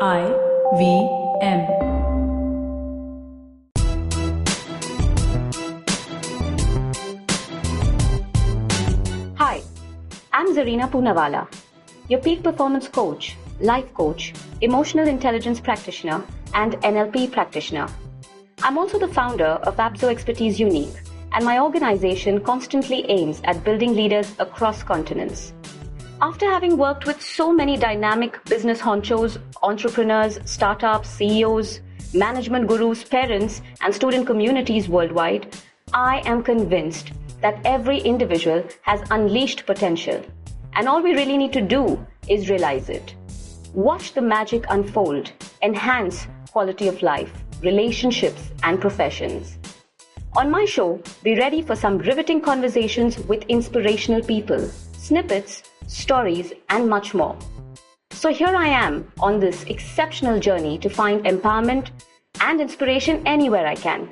IVM. Hi, I'm Zarina Poonawalla, your peak performance coach, life coach, emotional intelligence practitioner, and NLP practitioner. I'm also the founder of Abzo Expertise Unique, and my organization constantly aims at building leaders across continents. After having worked with so many dynamic business honchos, entrepreneurs, startups, CEOs, management gurus, parents, and student communities worldwide, I am convinced that every individual has unleashed potential. And all we really need to do is realize it. Watch the magic unfold, enhance quality of life, relationships, and professions. On my show, be ready for some riveting conversations with inspirational people, snippets, stories, and much more. So here I am on this exceptional journey to find empowerment and inspiration anywhere I can.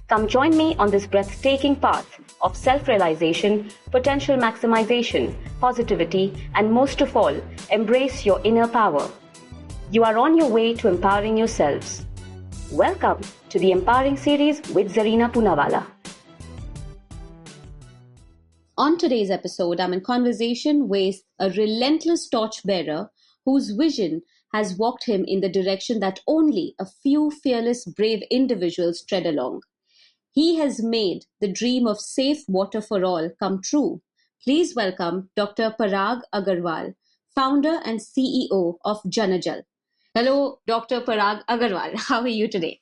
Come join me on this breathtaking path of self-realization, potential maximization, positivity, and most of all, embrace your inner power. You are on your way to empowering yourselves. Welcome to the Empowering Series with Zarina Poonawalla. On today's episode, I'm in conversation with a relentless torchbearer whose vision has walked him in the direction that only a few fearless, brave individuals tread along. He has made the dream of safe water for all come true. Please welcome Dr. Parag Agarwal, founder and CEO of JanaJal. Hello, Dr. Parag Agarwal. How are you today?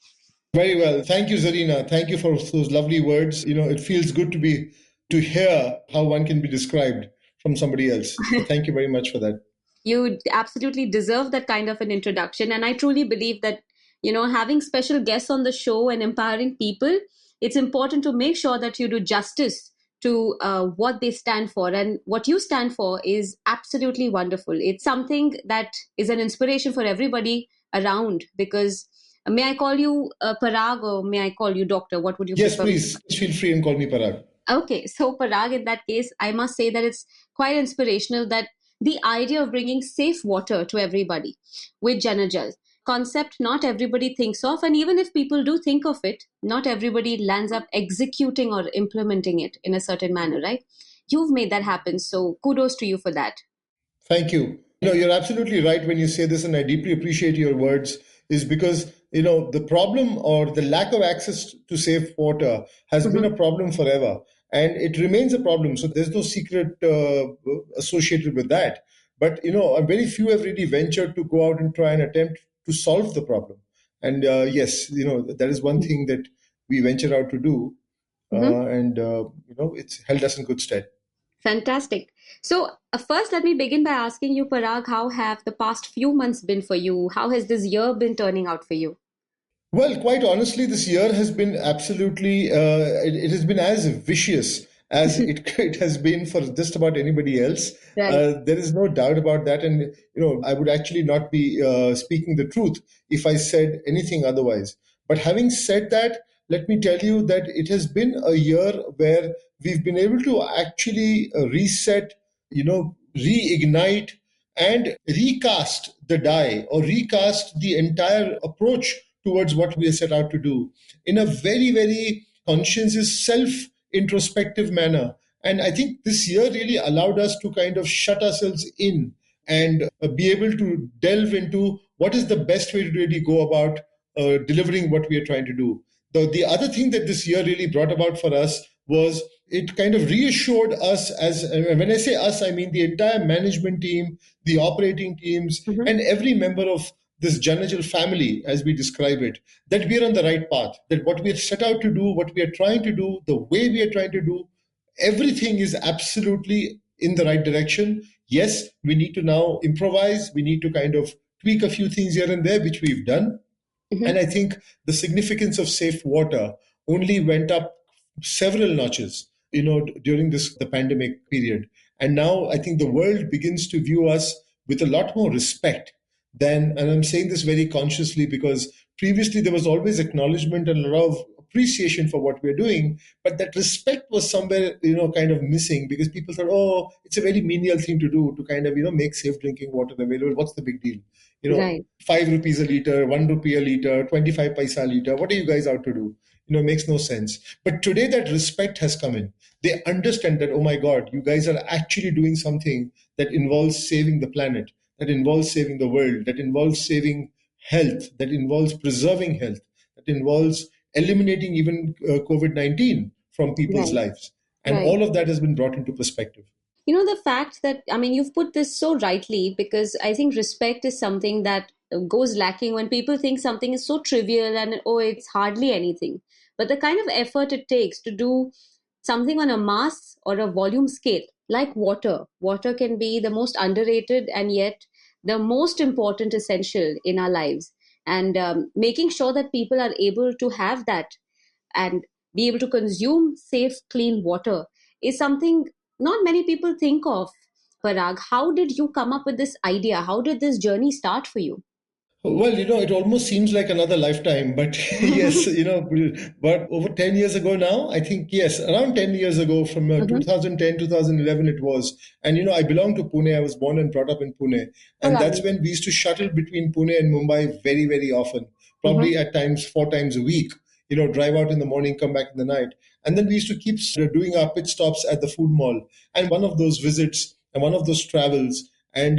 Very well. Thank you, Zarina. Thank you for those lovely words. It feels good to hear how one can be described from somebody else. So thank you very much for that. You absolutely deserve that kind of an introduction. And I truly believe that, having special guests on the show and empowering people, it's important to make sure that you do justice to what they stand for. And what you stand for is absolutely wonderful. It's something that is an inspiration for everybody around, because may I call you Parag, or may I call you Doctor? What would you Yes, prefer? please. Feel free and call me Parag. Okay, so Parag, in that case, I must say that it's quite inspirational that the idea of bringing safe water to everybody with JanaJal concept not everybody thinks of, and even if people do think of it, not everybody lands up executing or implementing it in a certain manner, right? You've made that happen, so kudos to you for that. Thank you. You're absolutely right when you say this, and I deeply appreciate your words, is because, the problem or the lack of access to safe water has been a problem forever, and it remains a problem. So there's no secret associated with that. But, very few have really ventured to go out and try and attempt to solve the problem. And yes, that is one thing that we venture out to do. And, it's held us in good stead. Fantastic. So first, let me begin by asking you, Parag, how have the past few months been for you? How has this year been turning out for you? Well, quite honestly, this year has been absolutely, it has been as vicious as it has been for just about anybody else. Right. There is no doubt about that. And, I would actually not be speaking the truth if I said anything otherwise. But having said that, let me tell you that it has been a year where we've been able to actually reset, reignite and recast the die or recast the entire approach towards what we are set out to do in a very, very conscientious, self-introspective manner. And I think this year really allowed us to kind of shut ourselves in and be able to delve into what is the best way to really go about delivering what we are trying to do. The other thing that this year really brought about for us was it kind of reassured us as, when I say us, I mean the entire management team, the operating teams, and every member of this JanaJal family, as we describe it, that we are on the right path, that what we are set out to do, what we are trying to do, the way we are trying to do, everything is absolutely in the right direction. Yes, we need to now improvise. We need to kind of tweak a few things here and there, which we've done. And I think the significance of safe water only went up several notches, during the pandemic period. And now I think the world begins to view us with a lot more respect and I'm saying this very consciously because previously there was always acknowledgement and a lot of appreciation for what we're doing, but that respect was somewhere, kind of missing because people thought, oh, it's a very menial thing to do to kind of, make safe drinking water available. What's the big deal? Right. 5 rupees a liter, 1 rupee a liter, 25 paisa a liter. What are you guys out to do? It makes no sense. But today that respect has come in. They understand that, oh my God, you guys are actually doing something that involves saving the planet, that involves saving the world, that involves saving health, that involves preserving health, that involves eliminating even COVID-19 from people's Right. lives. And Right. all of that has been brought into perspective. The fact that, I mean, you've put this so rightly, because I think respect is something that goes lacking when people think something is so trivial and, oh, it's hardly anything. But the kind of effort it takes to do something on a mass or a volume scale, like water can be the most underrated and yet the most important essential in our lives. And making sure that people are able to have that and be able to consume safe, clean water is something not many people think of. Parag, how did you come up with this idea? How did this journey start for you? Well, it almost seems like another lifetime, but yes, but over 10 years ago now, I think, yes, around 10 years ago, from Mhm. 2010, 2011, it was. And, I belong to Pune. I was born and brought up in Pune. Oh, And that's lovely. when we used to shuttle between Pune and Mumbai very, very often, Mhm. probably at times 4 times a week, drive out in the morning, come back in the night. And then we used to keep doing our pit stops at the food mall. And one of those visits and one of those travels, and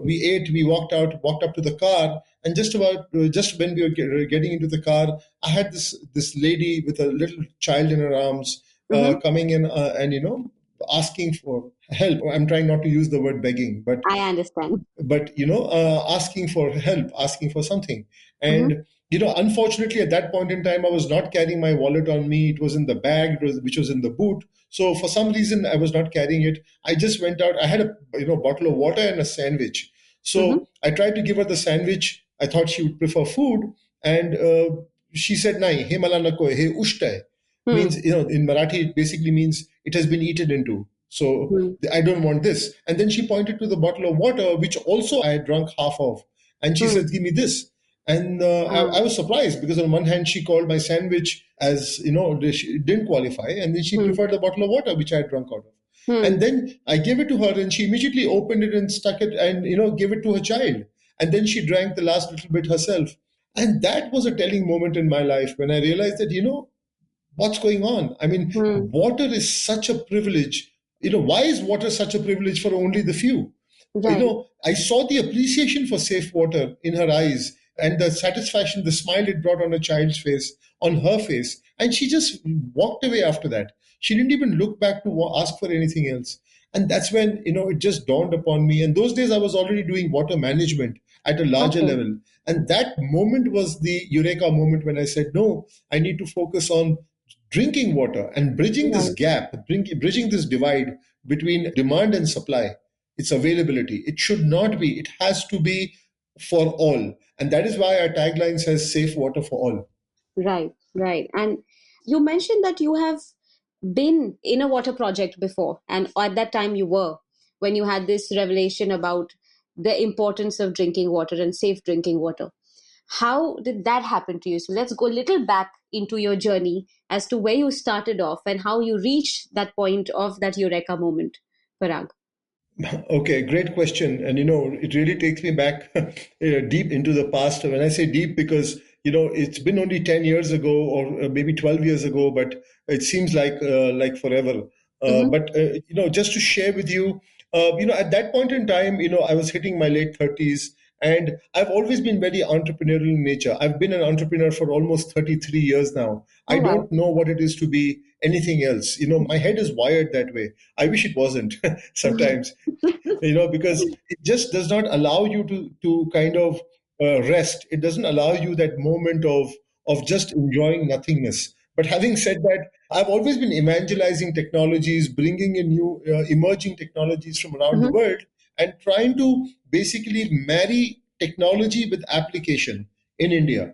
we ate, we walked up to the car, and just when we were getting into the car, I had this lady with a little child in her arms Mhm. coming in, and asking for help. I'm trying not to use the word begging, but I understand. asking for help, asking for something. Mhm. And unfortunately, at that point in time, I was not carrying my wallet on me. It was in the bag, which was in the boot. So for some reason, I was not carrying it. I just went out. I had a bottle of water and a sandwich. Mhm. So I tried to give her the sandwich. I thought she would prefer food, and she said, "Nahi, he mala nako, he ushta hai." Hmm. Means, in Marathi, it basically means it has been eaten into. So Hmm. I don't want this. And then she pointed to the bottle of water, which also I had drunk half of. And she Hmm. said, "Give me this." And I Ah. was surprised because on one hand, she called my sandwich as, she didn't qualify. And then she Hmm. preferred the bottle of water, which I had drunk out of. Hmm. And then I gave it to her, and she immediately opened it and stuck it and, gave it to her child. And then she drank the last little bit herself. And that was a telling moment in my life when I realized that, what's going on? I mean, Hmm. water is such a privilege. Why is water such a privilege for only the few? Right. I saw the appreciation for safe water in her eyes and the satisfaction, the smile it brought on a child's face, on her face. And she just walked away after that. She didn't even look back to ask for anything else. And that's when, it just dawned upon me. And those days I was already doing water management at a larger Okay. level. And that moment was the eureka moment when I said, no, I need to focus on drinking water and bridging this Right. gap, bridging this divide between demand and supply, its availability. It should not be, it has to be for all. And that is why our tagline says safe water for all. Right. Right. And you mentioned that you have been in a water project before, and at that time you were, when you had this revelation about the importance of drinking water and safe drinking water. How did that happen to you? So let's go a little back into your journey as to where you started off and how you reached that point of that eureka moment, Parag. Okay, great question. And it really takes me back deep into the past. When I say deep, because it's been only 10 years ago or maybe 12 years ago, but it seems like forever. Mm-hmm. But just to share with you, at that point in time, I was hitting my late 30s, and I've always been very entrepreneurial in nature. I've been an entrepreneur for almost 33 years now. I Oh, wow. don't know what it is to be anything else. My head is wired that way. I wish it wasn't sometimes, because it just does not allow you to kind of rest. It doesn't allow you that moment of just enjoying nothingness. But having said that, I've always been evangelizing technologies, bringing in new emerging technologies from around the Mm-hmm. world, and trying to basically marry technology with application in India.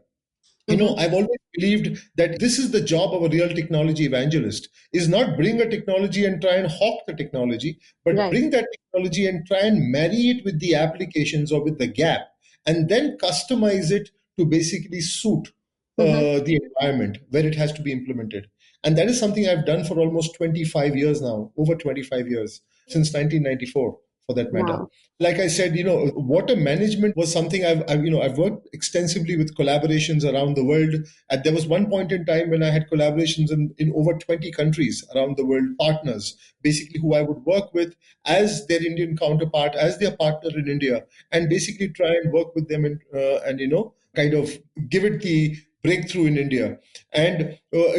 Mm-hmm. I've always believed that this is the job of a real technology evangelist, is not bring a technology and try and hawk the technology, but Right. bring that technology and try and marry it with the applications or with the gap, and then customize it to basically suit Mm-hmm. the environment where it has to be implemented. And that is something I've done for almost 25 years now, over 25 years, since 1994. for that matter. Wow. Like I said, water management was something I've worked extensively with collaborations around the world. And there was one point in time when I had collaborations in over 20 countries around the world, partners, basically who I would work with as their Indian counterpart, as their partner in India, and basically try and work with them and kind of give it the breakthrough in India. And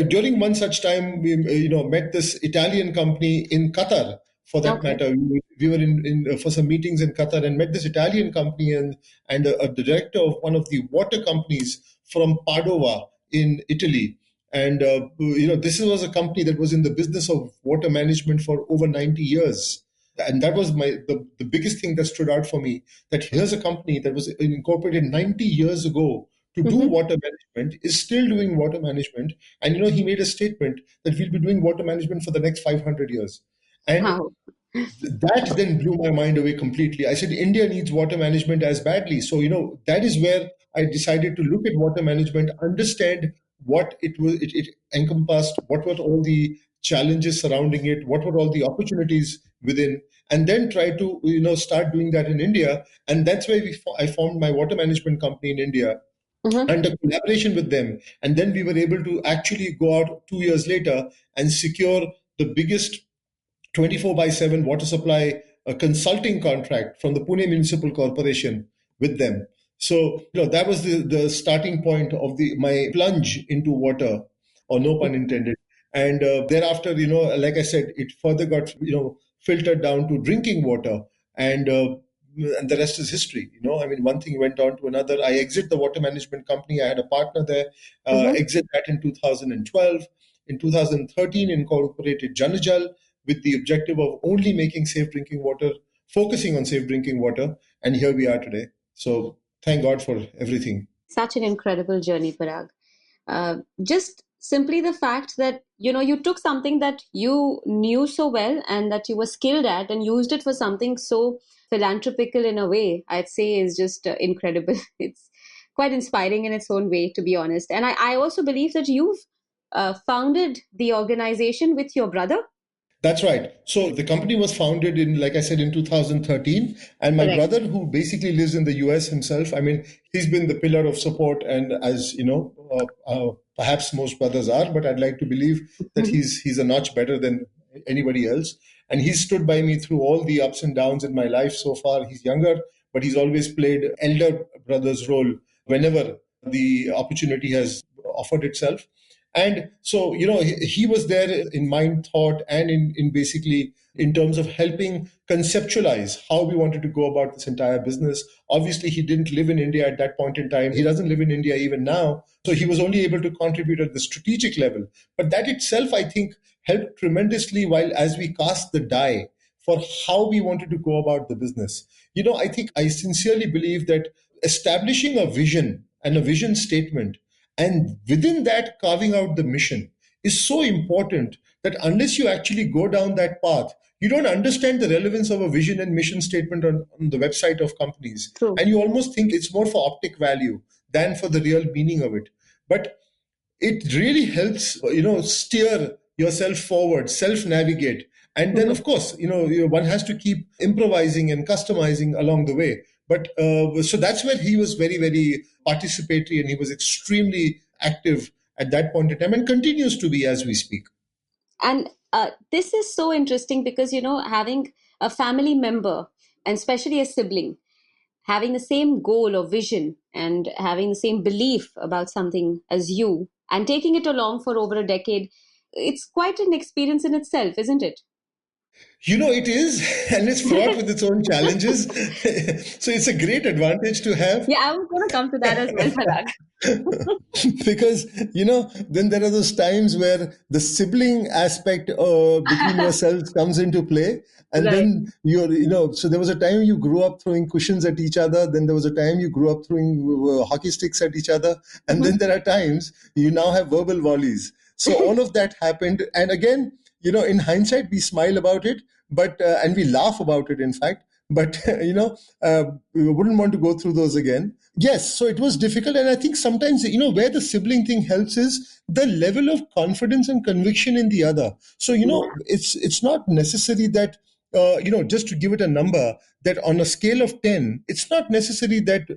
during one such time, we met this Italian company in Qatar. For that Okay. matter, we were in for some meetings in Qatar and met this Italian company and the director of one of the water companies from Padova in Italy. And this was a company that was in the business of water management for over 90 years. And that was the biggest thing that stood out for me, that here's a company that was incorporated 90 years ago to do Mm-hmm. water management, is still doing water management. And he made a statement that we'll be doing water management for the next 500 years. And Wow. that then blew my mind away completely. I said, India needs water management as badly. So, that is where I decided to look at water management, understand what it encompassed, what were all the challenges surrounding it, what were all the opportunities within, and then try to, start doing that in India. And that's where I formed my water management company in India Mm-hmm. under collaboration with them. And then we were able to actually go out 2 years later and secure the biggest 24 by 7 water supply consulting contract from the Pune Municipal Corporation with them. So, that was the starting point of my plunge into water, or no pun intended. And thereafter, like I said, it further got, filtered down to drinking water. And the rest is history. I mean, one thing went on to another. I exit the water management company. I had a partner there, Mm-hmm. exit that in 2012. In 2013, incorporated JanaJal with the objective of only making safe drinking water, focusing on safe drinking water. And here we are today. So thank God for everything. Such an incredible journey, Parag. Just simply the fact that you took something that you knew so well and that you were skilled at and used it for something so philanthropical in a way, I'd say, is just incredible. It's quite inspiring in its own way, to be honest. And I also believe that you've founded the organization with your brother. That's right. So the company was founded like I said, in 2013. And my Correct. brother, who basically lives in the US himself, I mean, he's been the pillar of support. And as you know, perhaps most brothers are, but I'd like to believe that Mhm. he's a notch better than anybody else. And he's stood by me through all the ups and downs in my life so far. He's younger, but he's always played elder brother's role whenever the opportunity has offered itself. And so, he was there in mind, thought, and in basically in terms of helping conceptualize how we wanted to go about this entire business. Obviously, he didn't live in India at that point in time. He doesn't live in India even now. So he was only able to contribute at the strategic level. But that itself, I think, helped tremendously while as we cast the die for how we wanted to go about the business. I think I sincerely believe that establishing a vision and a vision statement, and within that, carving out the mission is so important that unless you actually go down that path, you don't understand the relevance of a vision and mission statement on the website of companies. True. And you almost think it's more for optic value than for the real meaning of it. But it really helps, steer yourself forward, self navigate. And then, Mhm. of course, one has to keep improvising and customizing along the way. But so that's where he was very, very participatory, and he was extremely active at that point in time and continues to be as we speak. And this is so interesting because, having a family member and especially a sibling having the same goal or vision and having the same belief about something as you and taking it along for over a decade, it's quite an experience in itself, isn't it? It is, and it's fraught with its own challenges. So it's a great advantage to have. Yeah, I was going to come to that as well, Parag. Because then there are those times where the sibling aspect between yourselves comes into play, and Right. then so there was a time you grew up throwing cushions at each other, then there was a time you grew up throwing hockey sticks at each other, and Mhm. then there are times you now have verbal volleys. So all of that happened, and again, in hindsight we smile about it, but and we laugh about it, in fact. But we wouldn't want to go through those again. Yes, so it was difficult, and I think sometimes where the sibling thing helps is the level of confidence and conviction in the other. So Yeah. it's not necessary that just to give it a number, that on a scale of 10, it's not necessary that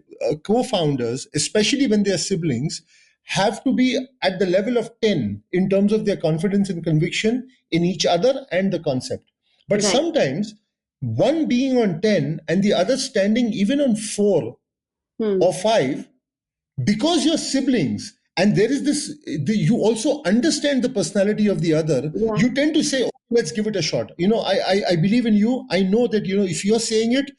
co-founders, especially when they are siblings, have to be at the level of 10 in terms of their confidence and conviction in each other and the concept. But Right. sometimes one being on 10 and the other standing even on 4 or 5, because you're siblings and there is this, you also understand the personality of the other, Yeah. you tend to say, oh, let's give it a shot. I believe in you. I know that, if you're saying it,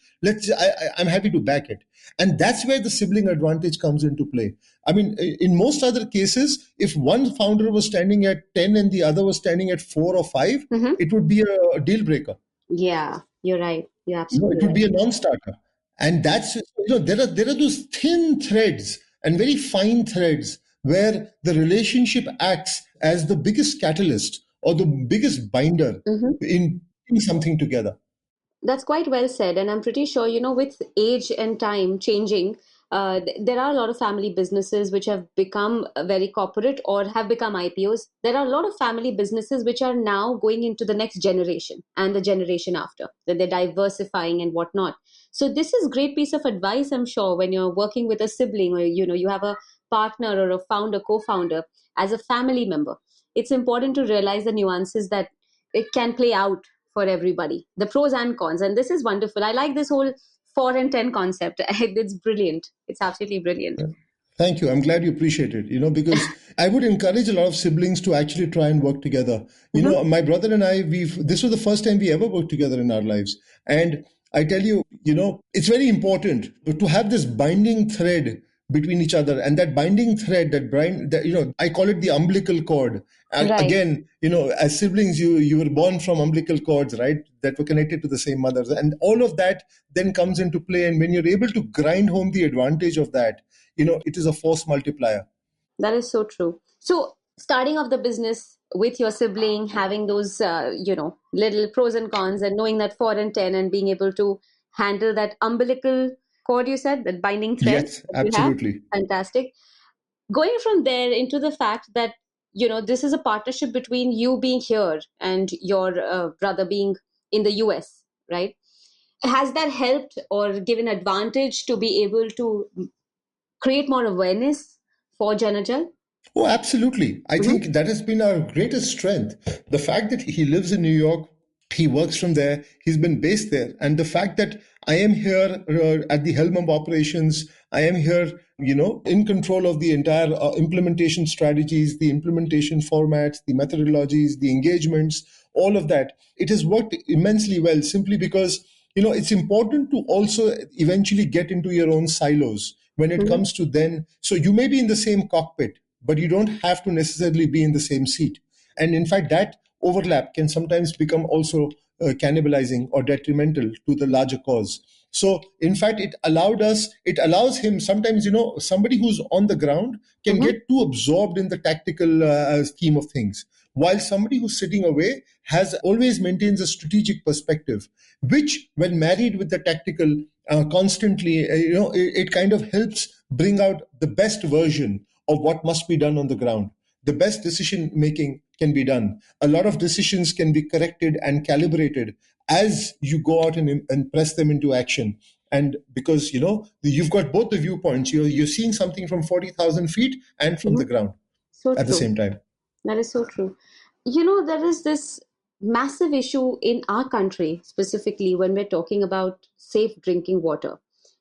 I'm happy to back it. And that's where the sibling advantage comes into play. I mean, in most other cases, if one founder was standing at 10 and the other was standing at 4 or 5, it would be a deal breaker. Yeah, you're right. You're absolutely It would right. be a non-starter. And that's, there are those thin threads and very fine threads where the relationship acts as the biggest catalyst or the biggest binder in putting something together. That's quite well said. And I'm pretty sure, with age and time changing, there are a lot of family businesses which have become very corporate or have become IPOs. There are a lot of family businesses which are now going into the next generation and the generation after, that they're diversifying and whatnot. So this is great piece of advice, I'm sure, when you're working with a sibling or, you have a partner or a founder, co-founder as a family member. It's important to realize the nuances that it can play out for everybody, the pros and cons. And this is wonderful. I like this whole 4 and 10 concept. It's brilliant. It's absolutely brilliant. Thank you. I'm glad you appreciate it, because I would encourage a lot of siblings to actually try and work together. My brother and I, this was the first time we ever worked together in our lives. And I tell you, it's very important to have this binding thread between each other. And that binding thread, I call it the umbilical cord. Right. Again, as siblings, you were born from umbilical cords, right? That were connected to the same mothers. And all of that then comes into play. And when you're able to grind home the advantage of that, it is a force multiplier. That is so true. So, starting off the business with your sibling, having those, little pros and cons, and knowing that 4 and 10, and being able to handle that umbilical cord, you said, that binding thread Yes, that you have. absolutely. Fantastic. Going from there into the fact that, this is a partnership between you being here and your brother being in the US, right? Has that helped or given advantage to be able to create more awareness for JanaJal? Oh, absolutely. I think that has been our greatest strength. The fact that he lives in New York, he works from there, he's been based there. And the fact that I am here at the helm of operations, I am here, in control of the entire implementation strategies, the implementation formats, the methodologies, the engagements, all of that. It has worked immensely well simply because, it's important to also eventually get into your own silos when it comes to then. So you may be in the same cockpit, but you don't have to necessarily be in the same seat. And in fact, that overlap can sometimes become also cannibalizing or detrimental to the larger cause. So, in fact, it allows him sometimes, somebody who's on the ground can get too absorbed in the tactical scheme of things, while somebody who's sitting away has always maintains a strategic perspective, which, when married with the tactical, constantly, it kind of helps bring out the best version of what must be done on the ground. The best decision making can be done. A lot of decisions can be corrected and calibrated as you go out and press them into action. And because you've got both the viewpoints, you're seeing something from 40,000 feet and from the ground So at the true. same time. That is so true. There is this massive issue in our country, specifically when we're talking about safe drinking water.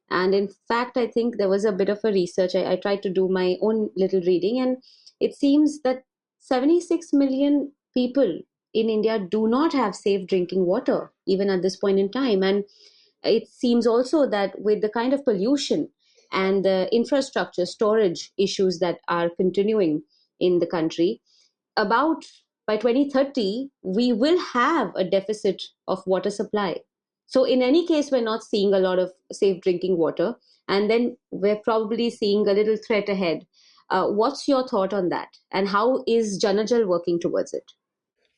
And in fact, I think there was a bit of a research. I tried to do my own little reading, and it seems that 76 million people in India do not have safe drinking water, even at this point in time. And it seems also that with the kind of pollution and the infrastructure storage issues that are continuing in the country, about by 2030 we will have a deficit of water supply. So in any case, we're not seeing a lot of safe drinking water, and then we're probably seeing a little threat ahead. What's your thought on that, and how is Janajal working towards it?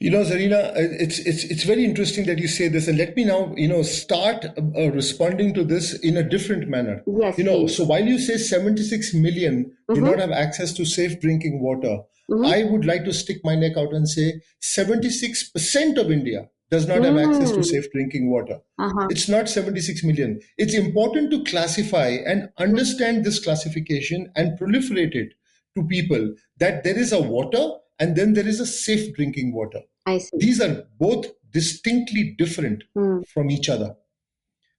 Zarina, it's very interesting that you say this, and let me now, start responding to this in a different manner. Yes, please. So while you say 76 million do not have access to safe drinking water, I would like to stick my neck out and say 76% of India does not have access to safe drinking water. Uh-huh. It's not 76 million. It's important to classify and understand this classification and proliferate it to people, that there is a water and then there is a safe drinking water. I see. These are both distinctly different from each other.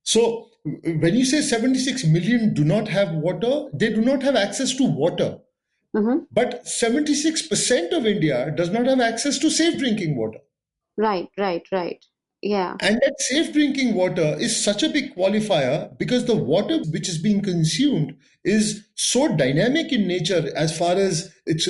So when you say 76 million do not have water, they do not have access to water. But 76% of India does not have access to safe drinking water. Right. Yeah. And that safe drinking water is such a big qualifier, because the water which is being consumed is so dynamic in nature as far as its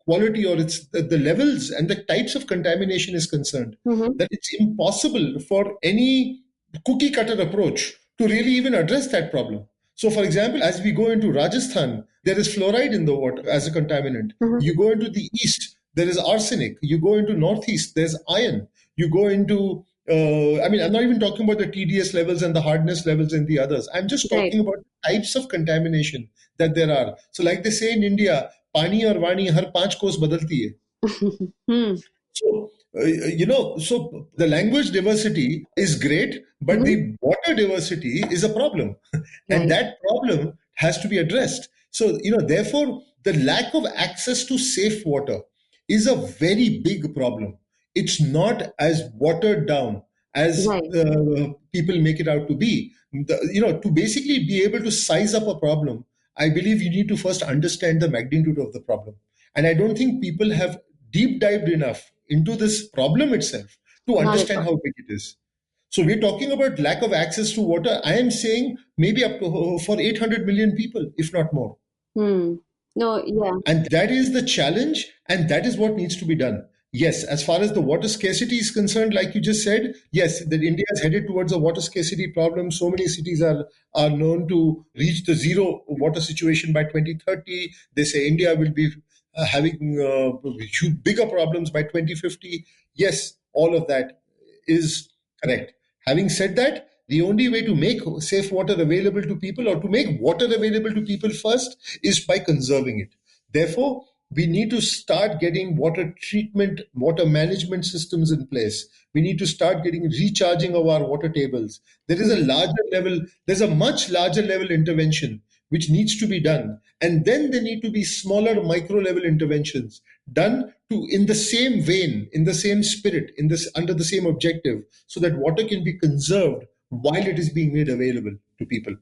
quality or its the levels and the types of contamination is concerned, that it's impossible for any cookie cutter approach to really even address that problem. So, for example, as we go into Rajasthan, there is fluoride in the water as a contaminant. You go into the east, there is arsenic. You go into northeast, there's iron. You go into I'm not even talking about the TDS levels and the hardness levels in the others. I'm just talking about types of contamination that there are. So, like they say in India, pani or vani har panch kos badalti hai. So, so the language diversity is great, but the water diversity is a problem. And that problem has to be addressed. So, therefore, the lack of access to safe water is a very big problem. It's not as watered down as people make it out to be. To basically be able to size up a problem, I believe you need to first understand the magnitude of the problem. And I don't think people have deep dived enough into this problem itself to understand how big it is. So we're talking about lack of access to water. I am saying maybe up to for 800 million people, if not more. No, yeah. And that is the challenge, and that is what needs to be done. Yes, as far as the water scarcity is concerned, like you just said, yes, that India is headed towards a water scarcity problem. So many cities are known to reach the zero water situation by 2030. They say India will be having bigger problems by 2050. Yes, all of that is correct. Having said that, the only way to make safe water available to people, or to make water available to people first, is by conserving it. Therefore, we need to start getting water treatment, water management systems in place. We need to start getting recharging of our water tables. There is a larger level, there's a much larger level intervention which needs to be done. And then there need to be smaller micro level interventions done in the same vein, in the same spirit, under the same objective, so that water can be conserved while it is being made available to people.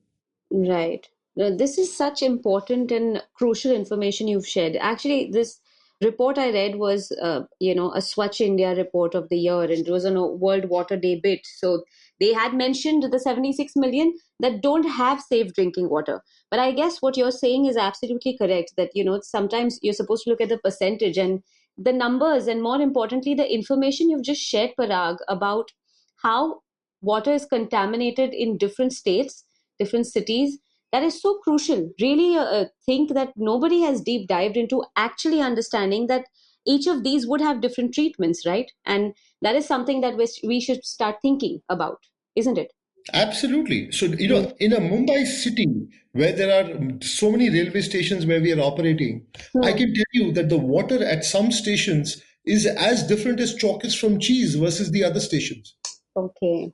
Right. This is such important and crucial information you've shared. Actually, this report I read was, a Swachh India report of the year, and it was on a World Water Day bit. So they had mentioned the 76 million that don't have safe drinking water. But I guess what you're saying is absolutely correct, that, sometimes you're supposed to look at the percentage and the numbers, and more importantly, the information you've just shared, Parag, about how water is contaminated in different states, different cities. That is so crucial. Really, think that nobody has deep dived into actually understanding that each of these would have different treatments, right? And that is something that we should start thinking about, isn't it? Absolutely. So, in a Mumbai city where there are so many railway stations where we are operating, I can tell you that the water at some stations is as different as chalk is from cheese versus the other stations. Okay.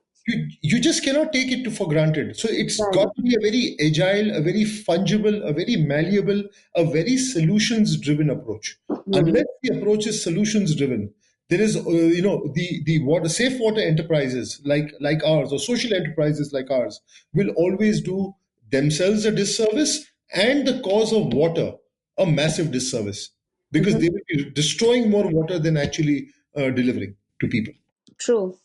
You just cannot take it for granted. So it's got to be a very agile, a very fungible, a very malleable, a very solutions driven approach. Unless the approach is solutions driven, there is, the water, safe water enterprises like ours, or social enterprises like ours, will always do themselves a disservice and the cause of water a massive disservice, because they will be destroying more water than actually delivering to people. True.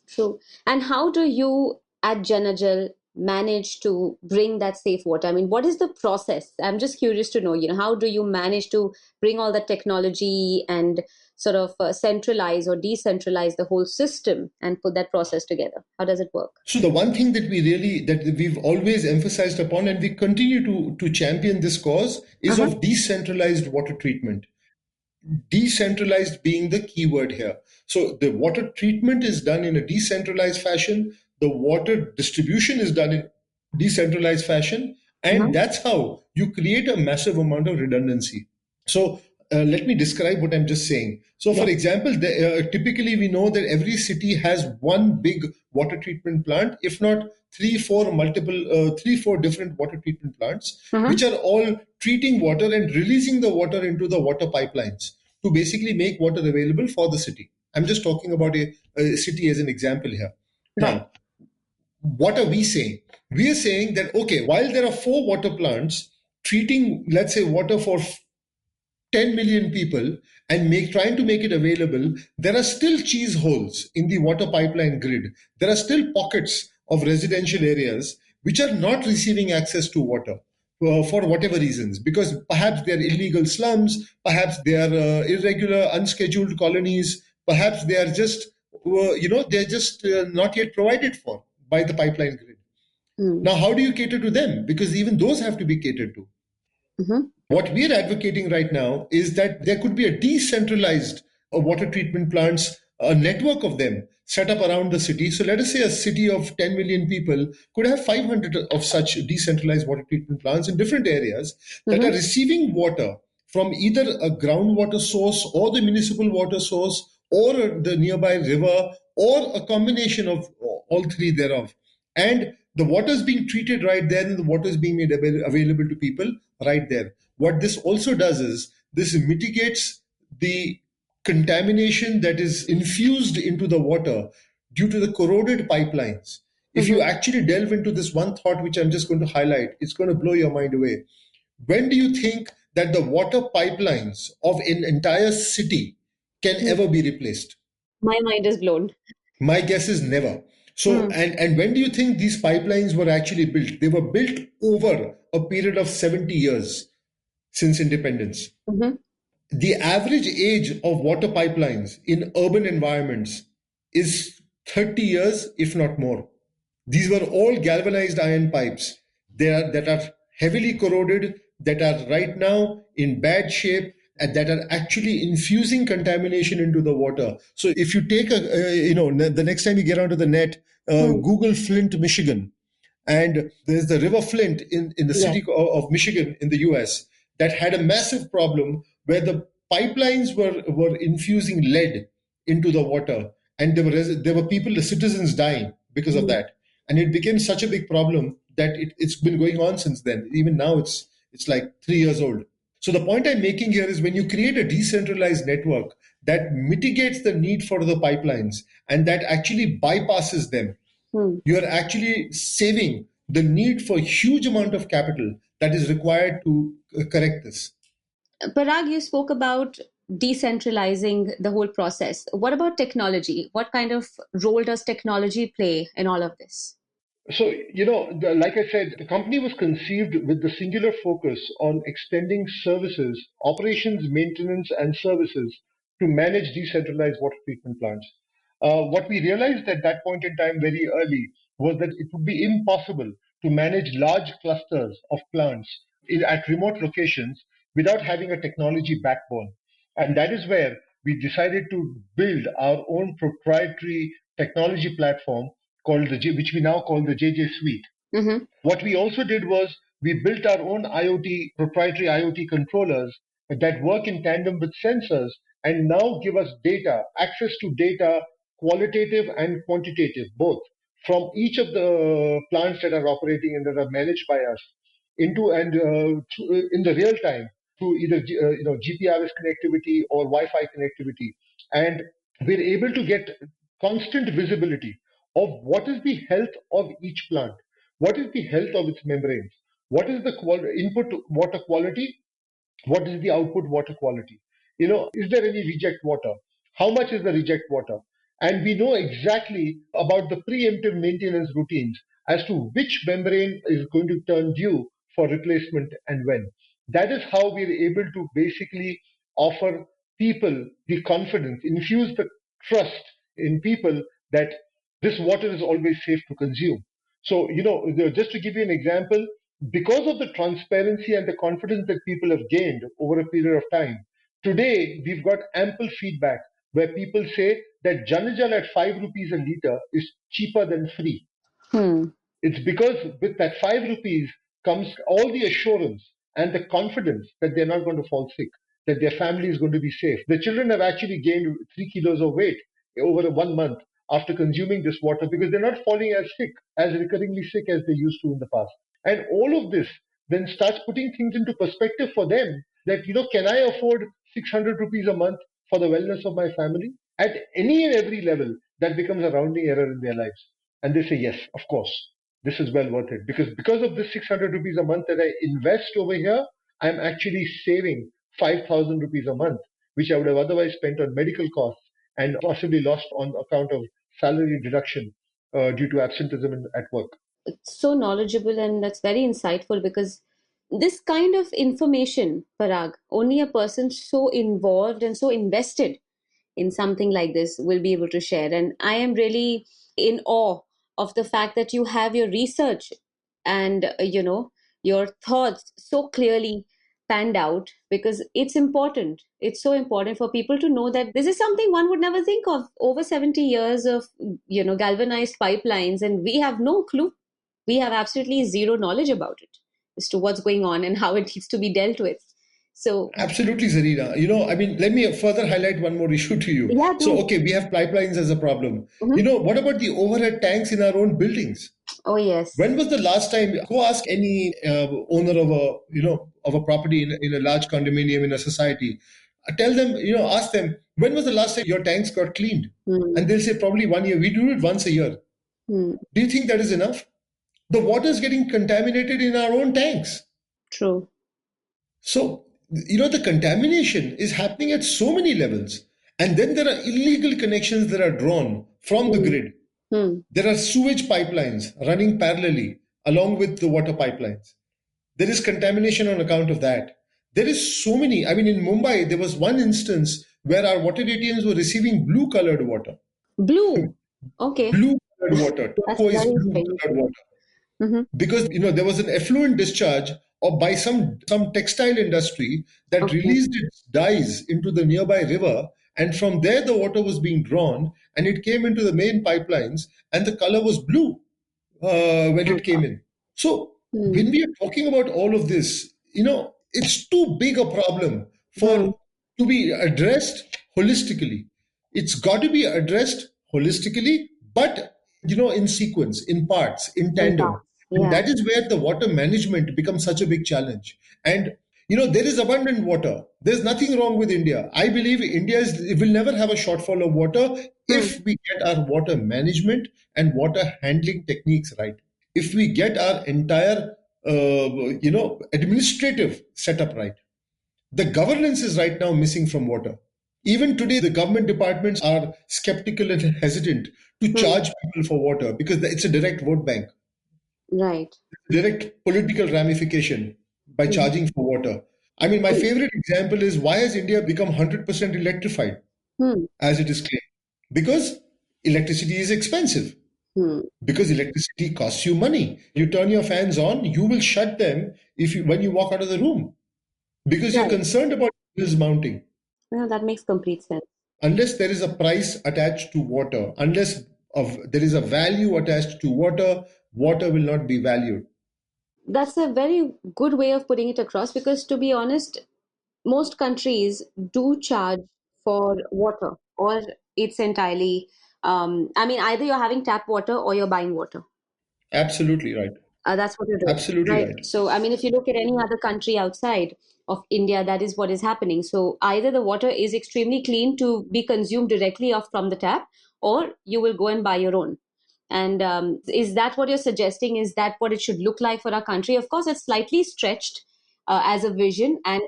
And how do you at JanaJal manage to bring that safe water? I mean, what is the process? I'm just curious to know, how do you manage to bring all the technology and sort of centralize or decentralize the whole system and put that process together? How does it work? So the one thing that we've always emphasized upon, and we continue to champion this cause, is of decentralized water treatment. Decentralized being the key word here. So the water treatment is done in a decentralized fashion. The water distribution is done in decentralized fashion. And that's how you create a massive amount of redundancy. So let me describe what I'm just saying. So, for example, typically we know that every city has one big water treatment plant, if not three, four different water treatment plants, which are all treating water and releasing the water into the water pipelines to basically make water available for the city. I'm just talking about a city as an example here. Now, what are we saying? We are saying that, okay, while there are four water plants treating, let's say, water for 10 million people and trying to make it available, there are still cheese holes in the water pipeline grid. There are still pockets of residential areas which are not receiving access to water for whatever reasons, because perhaps they are illegal slums, perhaps they are irregular, unscheduled colonies, perhaps they are just, they're just not yet provided for by the pipeline grid. Now, how do you cater to them? Because even those have to be catered to. What we're advocating right now is that there could be a decentralized water treatment plants, a network of them set up around the city. So let us say a city of 10 million people could have 500 of such decentralized water treatment plants in different areas that are receiving water from either a groundwater source or the municipal water source or the nearby river or a combination of all three thereof. And the water is being treated right there and the water is being made available to people right there. What this also does is this mitigates the contamination that is infused into the water due to the corroded pipelines. If you actually delve into this one thought, which I'm just going to highlight, it's going to blow your mind away. When do you think that the water pipelines of an entire city can ever be replaced? My mind is blown. My guess is never. So, and when do you think these pipelines were actually built? They were built over a period of 70 years since independence. The average age of water pipelines in urban environments is 30 years, if not more. These were all galvanized iron pipes that are heavily corroded, that are right now in bad shape, and that are actually infusing contamination into the water. So if you take the next time you get onto the net, Google Flint, Michigan, and there's the River Flint in the city of Michigan in the US that had a massive problem where the pipelines were infusing lead into the water, and there were people, the citizens, dying because of that. And it became such a big problem that it's been going on since then. Even now, it's like 3 years old. So the point I'm making here is when you create a decentralized network that mitigates the need for the pipelines and that actually bypasses them, you are actually saving the need for huge amount of capital that is required to correct this. Parag, you spoke about decentralizing the whole process. What about technology? What kind of role does technology play in all of this? So, like I said, the company was conceived with the singular focus on extending services, operations, maintenance, and services to manage decentralized water treatment plants. What we realized at that point in time very early was that it would be impossible to manage large clusters of plants at remote locations without having a technology backbone. And that is where we decided to build our own proprietary technology platform which we now call the JJ Suite. What we also did was we built our own proprietary IoT controllers that work in tandem with sensors and now give us access to data, qualitative and quantitative, both from each of the plants that are operating and that are managed by us in the real time through either GPRS connectivity or Wi-Fi connectivity, and we're able to get constant visibility of what is the health of each plant, what is the health of its membranes, what is the input water quality, what is the output water quality, is there any reject water, how much is the reject water, and we know exactly about the preemptive maintenance routines as to which membrane is going to turn due for replacement and when. That is how we are able to basically offer people the confidence, infuse the trust in people that this water is always safe to consume. So, just to give you an example, because of the transparency and the confidence that people have gained over a period of time, today we've got ample feedback where people say that JanaJal at 5 rupees a liter is cheaper than free. It's because with that 5 rupees comes all the assurance and the confidence that they're not going to fall sick. that their family is going to be safe. The children have actually gained 3 kilos of weight over 1 month after consuming this water because they're not falling as recurringly sick as they used to in the past. And all of this then starts putting things into perspective for them that, can I afford 600 rupees a month for the wellness of my family? At any and every level, that becomes a rounding error in their lives. And they say, yes, of course, this is well worth it. Because of this 600 rupees a month that I invest over here, I'm actually saving 5,000 rupees a month, which I would have otherwise spent on medical costs and possibly lost on account of salary deduction due to absenteeism at work. It's so knowledgeable and that's very insightful because this kind of information, Parag, only a person so involved and so invested in something like this will be able to share. And I am really in awe of the fact that you have your research and, your thoughts so clearly panned out because it's important. It's so important for people to know that this is something one would never think of. Over 70 years of, galvanized pipelines, and we have no clue. We have absolutely zero knowledge about it as to what's going on and how it needs to be dealt with. So, absolutely, Zarina. Let me further highlight one more issue to you. yeah, So, okay, we have pipelines as a problem. What about the overhead tanks in our own buildings? Oh, yes. When was the last time? Go ask any owner of a property in a large condominium in a society. Tell them, ask them, when was the last time your tanks got cleaned? And they'll say probably 1 year. We do it once a year. Do you think that is enough? The water is getting contaminated in our own tanks. True. So, the contamination is happening at so many levels. And then there are illegal connections that are drawn from the grid. There are sewage pipelines running parallelly along with the water pipelines. There is contamination on account of that. There is so many. In Mumbai, there was one instance where our water ATMs were receiving blue colored water. Blue. Okay. Blue colored water. Turquoise blue colored water. Because there was an effluent discharge or by some textile industry that released its dyes into the nearby river, and from there the water was being drawn and it came into the main pipelines and the color was blue when it came in. So when we are talking about all of this, it's too big a problem for to be addressed holistically. It's got to be addressed holistically, but in sequence, in parts, in tandem. Yeah. And that is where the water management becomes such a big challenge. And there is abundant water. There's nothing wrong with India. I believe it will never have a shortfall of water if we get our water management and water handling techniques right. If we get our entire administrative setup right. The governance is right now missing from water. Even today, the government departments are skeptical and hesitant to charge people for water because it's a direct vote bank. Right. Direct political ramification by charging for water. My favorite example is, why has India become 100% electrified as it is claimed? Because electricity is expensive. Because electricity costs you money. You turn your fans on, you will shut them when you walk out of the room because you're concerned about bills mounting. Well, that makes complete sense. Unless there is a price attached to water, unless there is a value attached to water, water will not be valued. That's a very good way of putting it across because, to be honest, most countries do charge for water, or it's entirely, either you're having tap water or you're buying water. Absolutely right. That's what you're doing. Absolutely right. So, if you look at any other country outside of India, that is what is happening. So, either the water is extremely clean to be consumed directly off from the tap, or you will go and buy your own. And is that what you're suggesting? Is that what it should look like for our country? Of course, it's slightly stretched as a vision, and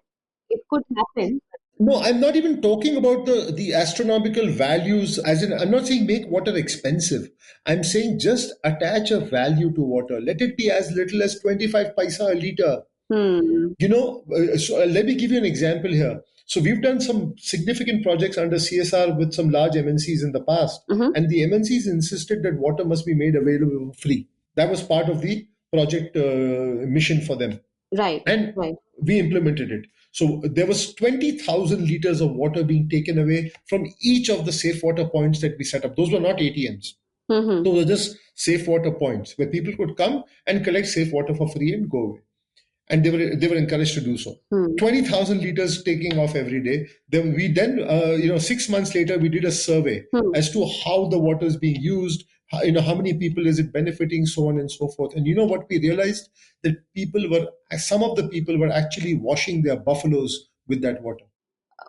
it could happen. No, I'm not even talking about the astronomical values, as in, I'm not saying make water expensive. I'm saying just attach a value to water. Let it be as little as 25 paisa a liter. So let me give you an example here. So we've done some significant projects under CSR with some large MNCs in the past, and the MNCs insisted that water must be made available for free. That was part of the project mission for them. Right. And we implemented it. So there was 20,000 liters of water being taken away from each of the safe water points that we set up. Those were not ATMs. Those were just safe water points where people could come and collect safe water for free and go away. and they were encouraged to do so. 20,000 liters taking off every day. Then 6 months later, we did a survey as to how the water is being used, how many people is it benefiting, so on and so forth. And you know what we realized? That some of the people were actually washing their buffaloes with that water.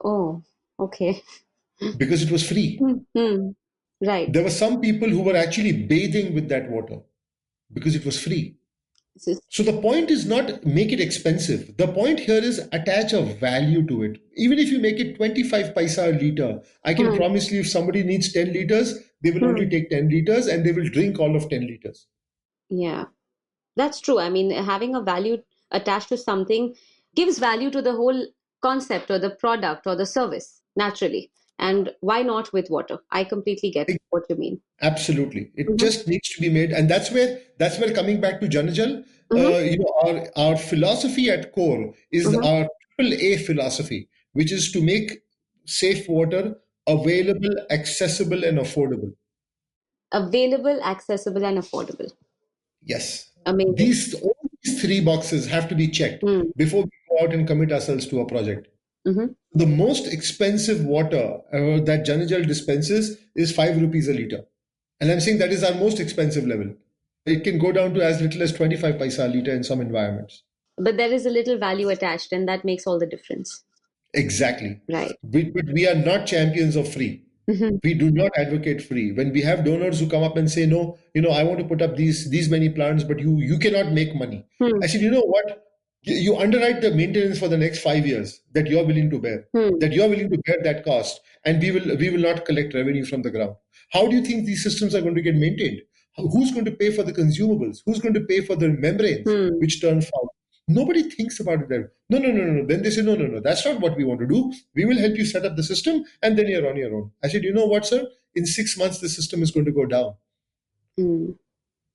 Oh, okay. Because it was free. Right. There were some people who were actually bathing with that water because it was free. So the point is not make it expensive. The point here is attach a value to it. Even if you make it 25 paisa a liter, I can promise you if somebody needs 10 liters, they will only take 10 liters and they will drink all of 10 liters. Yeah, that's true. I mean, having a value attached to something gives value to the whole concept or the product or the service naturally. And why not with water? I completely get what you mean. Absolutely. It just needs to be made. And that's where coming back to JanaJal, our philosophy at core is our triple A philosophy, which is to make safe water available, accessible, and affordable. Available, accessible, and affordable. Yes. Amazing. All these three boxes have to be checked before we go out and commit ourselves to a project. The most expensive water that JanaJal dispenses is 5 rupees a liter. And I'm saying that is our most expensive level. It can go down to as little as 25 paisa a liter in some environments. But there is a little value attached, and that makes all the difference. Exactly. Right. But we are not champions of free. We do not advocate free. When we have donors who come up and say, no, I want to put up these many plants, but you cannot make money. I said, you know what? You underwrite the maintenance for the next 5 years that you're willing to bear, that you're willing to bear that cost, and we will not collect revenue from the ground. How do you think these systems are going to get maintained? Who's going to pay for the consumables? Who's going to pay for the membranes which turn foul? Nobody thinks about it then. No. Then they say, no, that's not what we want to do. We will help you set up the system and then you're on your own. I said, you know what, sir? In 6 months, the system is going to go down.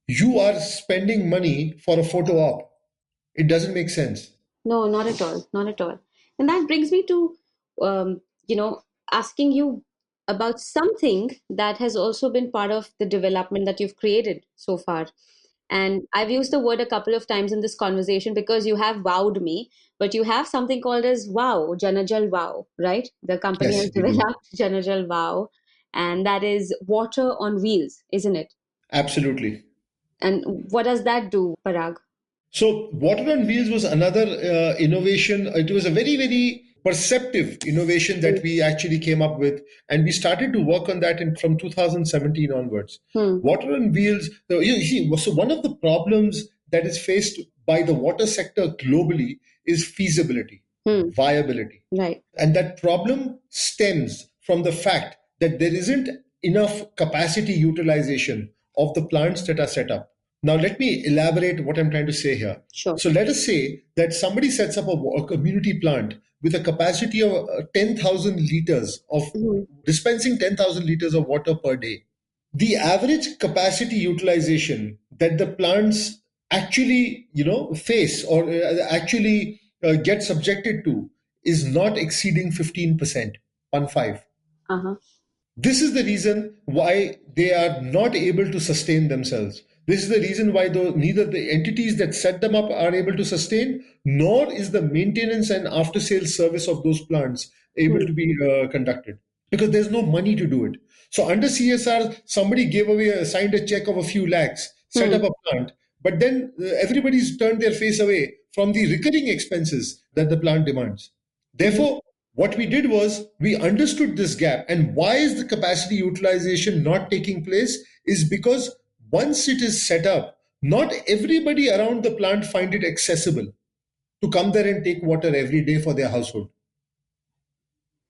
You are spending money for a photo op. It doesn't make sense. No, not at all. Not at all. And that brings me to, asking you about something that has also been part of the development that you've created so far. And I've used the word a couple of times in this conversation because you have wowed me, but you have something called as WOW, JanaJal WOW, right? The company has developed JanaJal WOW, and that is water on wheels, isn't it? Absolutely. And what does that do, Parag? So water on wheels was another innovation. It was a very, very perceptive innovation that we actually came up with, and we started to work on that from 2017 onwards. Water on wheels, so one of the problems that is faced by the water sector globally is feasibility, viability. Right. And that problem stems from the fact that there isn't enough capacity utilization of the plants that are set up. Now, let me elaborate what I'm trying to say here. Sure. So let us say that somebody sets up a community plant with a capacity of 10,000 liters of dispensing 10,000 liters of water per day. The average capacity utilization that the plants actually, face or actually get subjected to is not exceeding 15%, 15. This is the reason why they are not able to sustain themselves. This is the reason why neither the entities that set them up are able to sustain, nor is the maintenance and after-sales service of those plants able to be conducted, because there's no money to do it. So under CSR, somebody signed a check of a few lakhs, set up a plant, but then everybody's turned their face away from the recurring expenses that the plant demands. Therefore, what we did was we understood this gap, and why is the capacity utilization not taking place is because once it is set up, not everybody around the plant find it accessible to come there and take water every day for their household.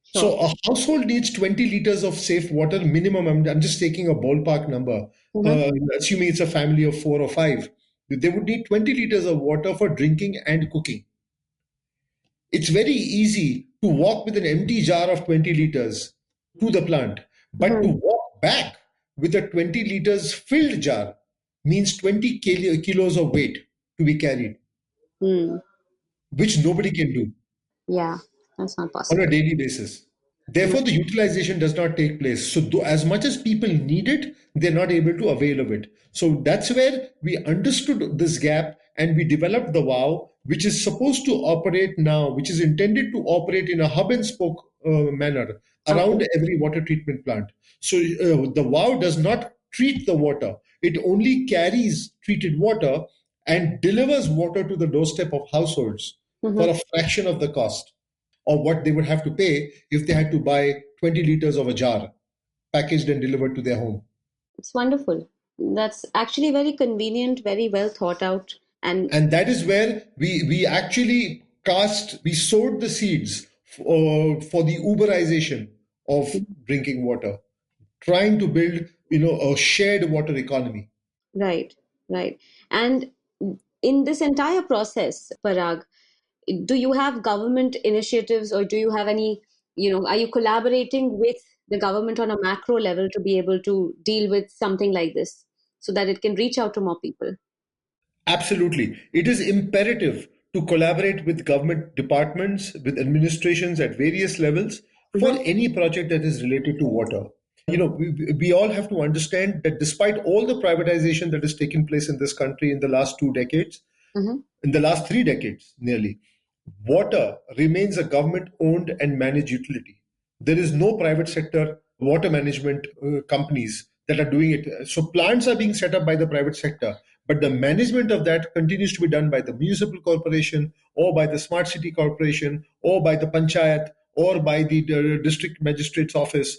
Sure. So a household needs 20 liters of safe water minimum. I'm just taking a ballpark number. Assuming it's a family of 4 or 5, they would need 20 liters of water for drinking and cooking. It's very easy to walk with an empty jar of 20 liters to the plant, but to walk back with a 20 liters filled jar means 20 kilos of weight to be carried, which nobody can do. Yeah, that's not possible. On a daily basis. Therefore, the utilization does not take place. So as much as people need it, they're not able to avail of it. So that's where we understood this gap and we developed the WOW, which is supposed to operate now, which is intended to operate in a hub and spoke manner around every water treatment plant. So the WOW does not treat the water, it only carries treated water and delivers water to the doorstep of households for a fraction of the cost of what they would have to pay if they had to buy 20 liters of a jar packaged and delivered to their home. It's wonderful. That's actually very convenient, very well thought out. And that is where we actually we sowed the seeds for the Uberization of drinking water, trying to build, a shared water economy. Right, right. And in this entire process, Parag, do you have government initiatives or do you have any, are you collaborating with the government on a macro level to be able to deal with something like this so that it can reach out to more people? Absolutely. It is imperative to collaborate with government departments, with administrations at various levels for any project that is related to water. We all have to understand that despite all the privatization that has taken place in this country in the last 2 decades, in the last 3 decades nearly, water remains a government owned and managed utility. There is no private sector water management companies that are doing it. So plants are being set up by the private sector, but the management of that continues to be done by the municipal corporation or by the smart city corporation or by the panchayat or by the district magistrate's office,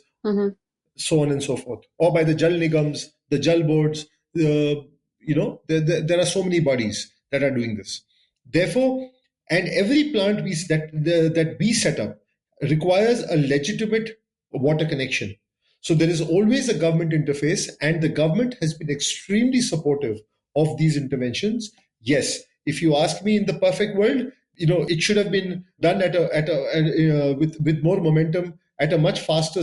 so on and so forth, or by the Jal Nigams, the Jal boards. There are so many bodies that are doing this. Therefore, and every plant that we set up requires a legitimate water connection. So there is always a government interface, and the government has been extremely supportive of these interventions. Yes, if you ask me, in the perfect world, it should have been done with more momentum, at a much faster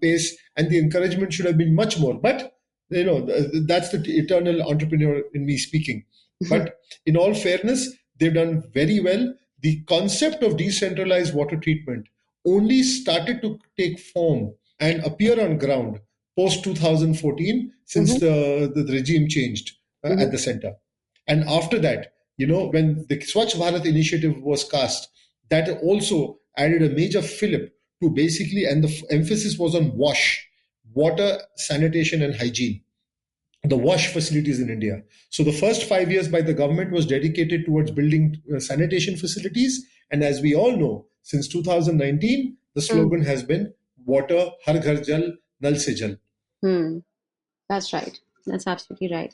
pace, and the encouragement should have been much more. But that's the eternal entrepreneur in me speaking. But in all fairness, they've done very well. The concept of decentralized water treatment only started to take form and appear on ground post 2014, since the regime changed at the center. And after that, when the Swachh Bharat initiative was cast, that also added a major fillip to basically, and the emphasis was on water, sanitation, and hygiene, the wash facilities in India. So the first 5 years by the government was dedicated towards building sanitation facilities. And as we all know, since 2019, the slogan has been water, har ghar jal, nal se jal. That's right. That's absolutely right.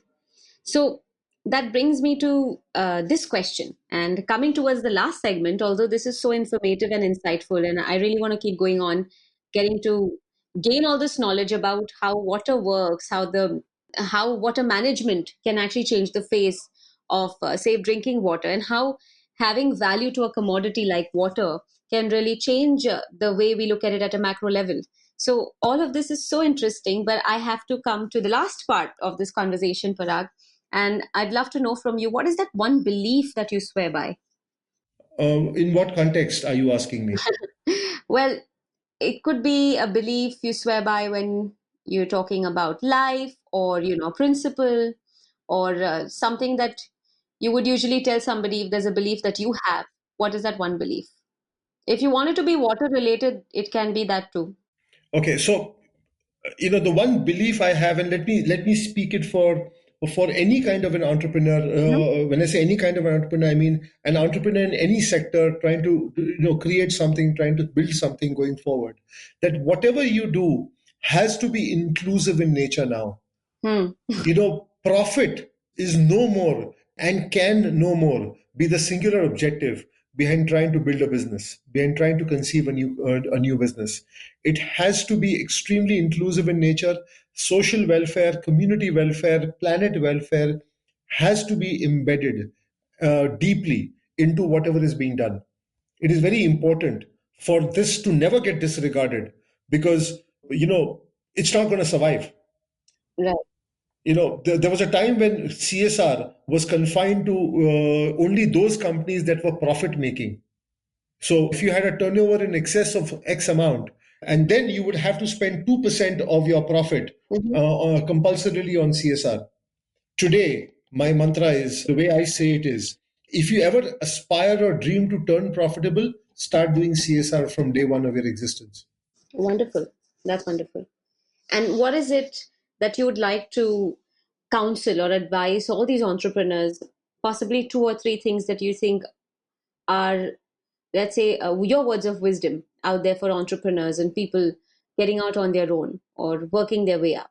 So that brings me to this question. And coming towards the last segment, although this is so informative and insightful, and I really want to keep going on, getting to gain all this knowledge about how water works, how water management can actually change the face of safe drinking water, and how having value to a commodity like water can really change the way we look at it at a macro level. So all of this is so interesting, but I have to come to the last part of this conversation, Parag. And I'd love to know from you, what is that one belief that you swear by? In what context are you asking me? Well, it could be a belief you swear by when you're talking about life or, principle, or something that you would usually tell somebody. If there's a belief that you have, what is that one belief? If you want it to be water related, it can be that too. Okay, so the one belief I have, and let me speak it for any kind of an entrepreneur. When I say any kind of an entrepreneur, I mean an entrepreneur in any sector trying to create something, trying to build something going forward. That whatever you do has to be inclusive in nature now. Profit is no more and can no more be the singular objective behind trying to build a business, behind trying to conceive a new business. It has to be extremely inclusive in nature. Social welfare, community welfare, planet welfare has to be embedded deeply into whatever is being done. It is very important for this to never get disregarded, because it's not going to survive. Right. There was a time when CSR was confined to only those companies that were profit making. So if you had a turnover in excess of X amount, and then you would have to spend 2% of your profit compulsorily on CSR. Today, my mantra is, the way I say it is, if you ever aspire or dream to turn profitable, start doing CSR from day one of your existence. Wonderful. That's wonderful. And what is it that you would like to counsel or advise all these entrepreneurs? Possibly two or three things that you think are, let's say, your words of wisdom out there for entrepreneurs and people getting out on their own or working their way up.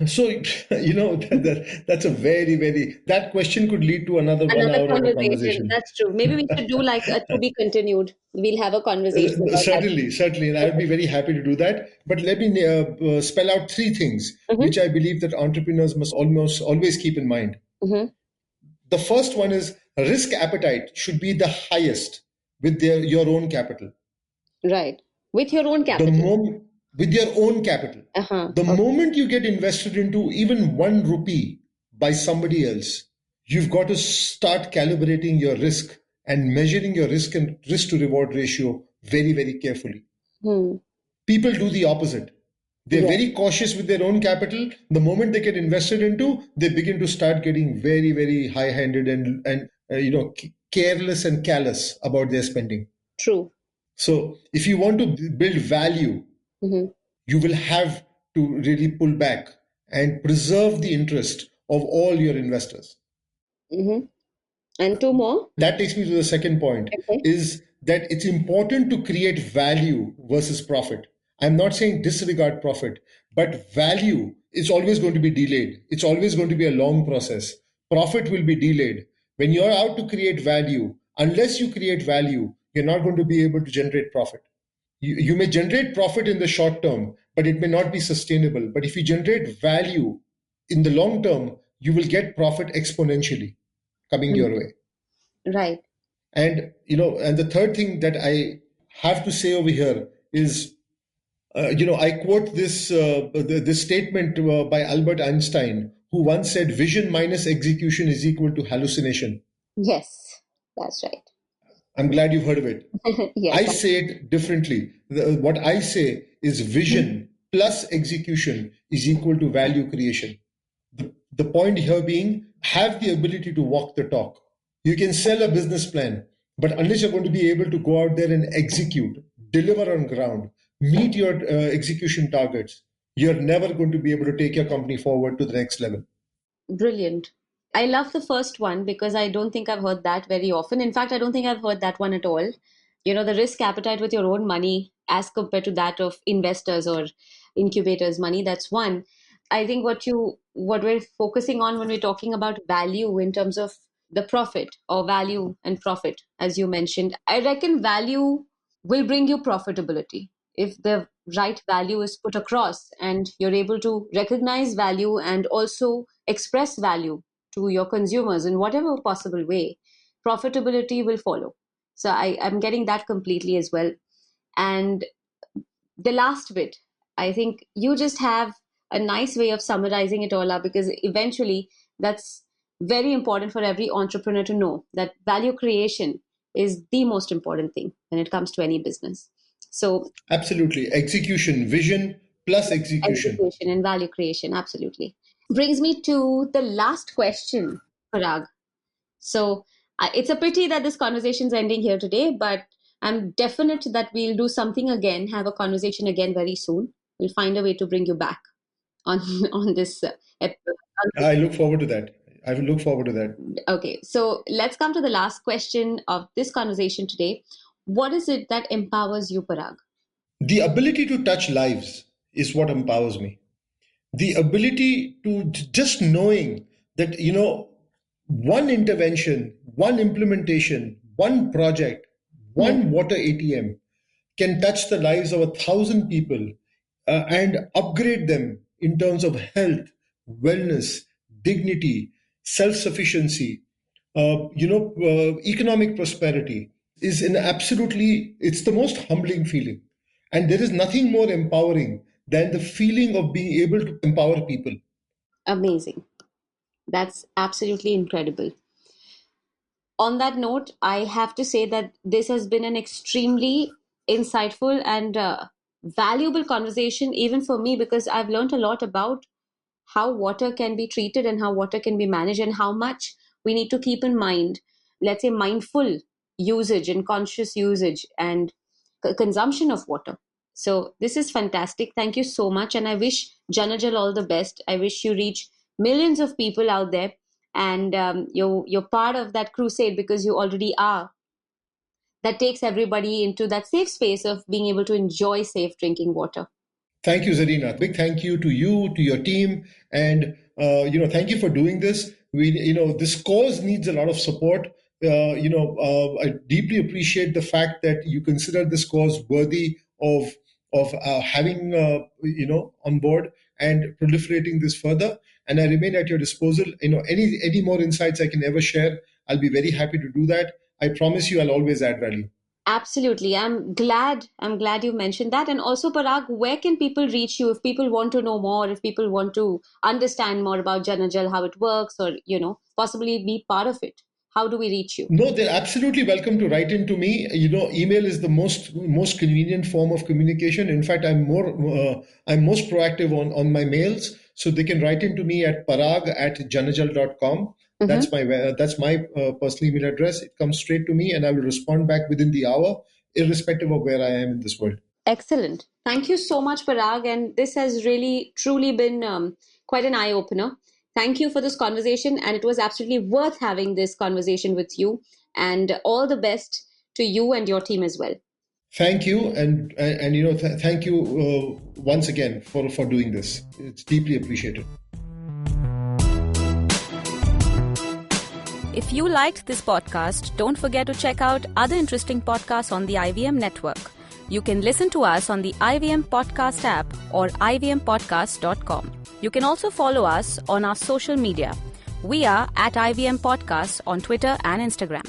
So, that's a very, very, that question could lead to another one Another hour of a conversation. conversation. That's true. Maybe we should do like a to be continued. We'll have a conversation about that. Certainly, and I'd be very happy to do that. But let me spell out three things Mm-hmm. which I believe that entrepreneurs must almost always keep in mind. Mm-hmm. The first one is risk appetite should be the highest with your own capital. Right. With your own The capital. moment with your own capital, Uh-huh. the Okay. moment you get invested into even 1 rupee by somebody else, you've got to start calibrating your risk and measuring your risk and risk to reward ratio very, very carefully. Hmm. People do the opposite. They're Yeah. very cautious with their own capital. The moment they get invested into, they begin to start getting very, very high-handed and careless and callous about their spending. True. So if you want to build value, Mm-hmm. you will have to really pull back and preserve the interest of all your investors. Mm-hmm. And two more. That takes me to the second point, Okay. is that it's important to create value versus profit. I'm not saying disregard profit, but value is always going to be delayed. It's always going to be a long process. Profit will be delayed. When you're out to create value, unless you create value, you're not going to be able to generate profit. You may generate profit in the short term, but it may not be sustainable. But if you generate value in the long term, you will get profit exponentially coming your way. Right. And the third thing that I have to say over here is, I quote this statement by Albert Einstein, who once said, "Vision minus execution is equal to hallucination." Yes. That's right. I'm glad you've heard of it. Yes. I say it differently. What I say is vision plus execution is equal to value creation. The point here being, have the ability to walk the talk. You can sell a business plan, but unless you're going to be able to go out there and execute, deliver on ground, meet your execution targets, you're never going to be able to take your company forward to the next level. Brilliant. I love the first one because I don't think I've heard that very often. In fact, I don't think I've heard that one at all. The risk appetite with your own money as compared to that of investors or incubators' money, that's one. I think what we're focusing on when we're talking about value in terms of the profit or value and profit, as you mentioned, I reckon value will bring you profitability if the right value is put across and you're able to recognize value and also express value to your consumers in whatever possible way. Profitability will follow. So I'm getting that completely as well. And the last bit, I think you just have a nice way of summarizing it all up, because eventually that's very important for every entrepreneur to know that value creation is the most important thing when it comes to any business. So Absolutely. Execution, vision plus execution. execution and value creation, absolutely. Brings me to the last question, Parag. So it's a pity that this conversation is ending here today, but I'm definite that we'll do something again, have a conversation again very soon. We'll find a way to bring you back on on this episode. I look forward to that. I will look forward to that. Okay, so let's come to the last question of this conversation today. What is it that empowers you, Parag? The ability to touch lives is what empowers me. The ability to just knowing that, one intervention, one implementation, one project, Hmm. one water ATM can touch the lives of 1,000 people and upgrade them in terms of health, wellness, dignity, self-sufficiency, economic prosperity is an absolutely, it's the most humbling feeling. And there is nothing more empowering than the feeling of being able to empower people. Amazing. That's absolutely incredible. On that note, I have to say that this has been an extremely insightful and valuable conversation, even for me, because I've learned a lot about how water can be treated and how water can be managed and how much we need to keep in mind, let's say mindful usage and conscious usage and consumption of water. So this is fantastic. Thank you so much. And I wish JanaJal all the best. I wish you reach millions of people out there. And you're part of that crusade because you already are. That takes everybody into that safe space of being able to enjoy safe drinking water. Thank you, Zarina. Big thank you, to your team, and thank you for doing this. This cause needs a lot of support. I deeply appreciate the fact that you consider this cause worthy of having on board and proliferating this further. And I remain at your disposal. Any more insights I can ever share, I'll be very happy to do that. I promise you, I'll always add value. Absolutely. I'm glad you mentioned that. And also, Parag, where can people reach you if people want to know more, if people want to understand more about JanaJal, how it works, or, possibly be part of it? How do we reach you? No, they're absolutely welcome to write into me. Email is the most convenient form of communication. In fact, I'm most proactive on my mails. So they can write into me at parag@janajal.com. That's my personal email address. It comes straight to me, and I will respond back within the hour, irrespective of where I am in this world. Excellent. Thank you so much, Parag. And this has really, truly been quite an eye-opener. Thank you for this conversation. And it was absolutely worth having this conversation with you. And all the best to you and your team as well. Thank you. And thank you once again for doing this. It's deeply appreciated. If you liked this podcast, don't forget to check out other interesting podcasts on the IVM network. You can listen to us on the IVM Podcast app or ivmpodcast.com. You can also follow us on our social media. We are at IVM Podcasts on Twitter and Instagram.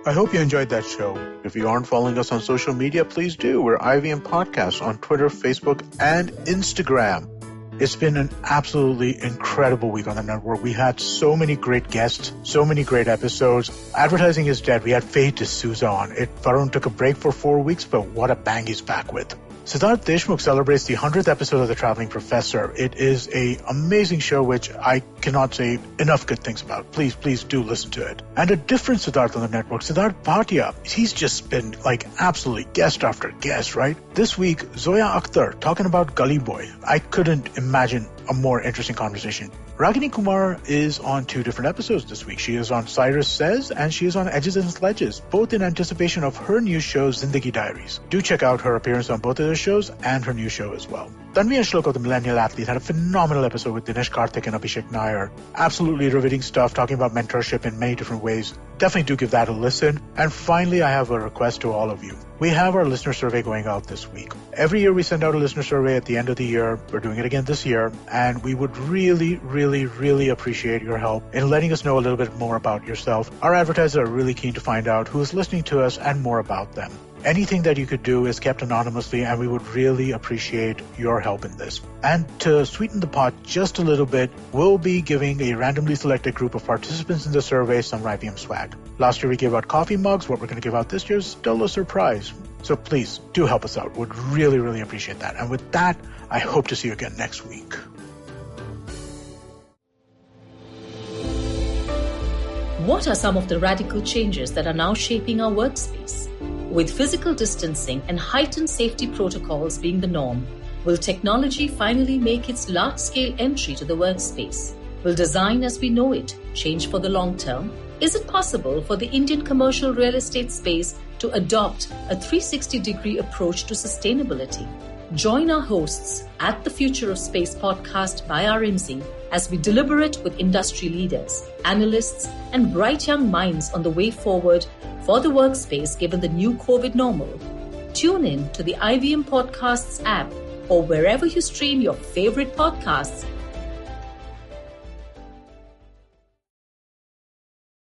I hope you enjoyed that show. If you aren't following us on social media, please do. We're IVM Podcasts on Twitter, Facebook, and Instagram. It's been an absolutely incredible week on the network. We had so many great guests, so many great episodes. Advertising is dead. We had Faye D'Souza on. Varun took a break for 4 weeks, but what a bang he's back with. Siddharth Deshmukh celebrates the 100th episode of The Traveling Professor. It is an amazing show which I cannot say enough good things about. Please do listen to it. And a different Siddharth on the network, Siddharth Bhatia. He's just been absolutely guest after guest, right? This week, Zoya Akhtar talking about Gully Boy. I couldn't imagine a more interesting conversation. Ragini Kumar is on 2 different episodes this week. She is on Cyrus Says and she is on Edges and Sledges, both in anticipation of her new show, Zindagi Diaries. Do check out her appearance on both of those shows and her new show as well. Tanvi and Shlok, the Millennial Athlete, had a phenomenal episode with Dinesh Karthik and Abhishek Nair. Absolutely riveting stuff, talking about mentorship in many different ways. Definitely do give that a listen. And finally, I have a request to all of you. We have our listener survey going out this week. Every year we send out a listener survey at the end of the year. We're doing it again this year. And we would really, really, really appreciate your help in letting us know a little bit more about yourself. Our advertisers are really keen to find out who is listening to us and more about them. Anything that you could do is kept anonymously, and we would really appreciate your help in this. And to sweeten the pot just a little bit, we'll be giving a randomly selected group of participants in the survey some IVM swag. Last year we gave out coffee mugs. What we're going to give out this year is still a surprise. So please do help us out. Would really, really appreciate that. And with that, I hope to see you again next week. What are some of the radical changes that are now shaping our workspace? With physical distancing and heightened safety protocols being the norm, will technology finally make its large-scale entry to the workspace? Will design as we know it change for the long term? Is it possible for the Indian commercial real estate space to adopt a 360-degree approach to sustainability? Join our hosts at the Future of Space podcast by RMZ as we deliberate with industry leaders, analysts, and bright young minds on the way forward for the workspace given the new COVID normal. Tune in to the IVM Podcasts app or wherever you stream your favorite podcasts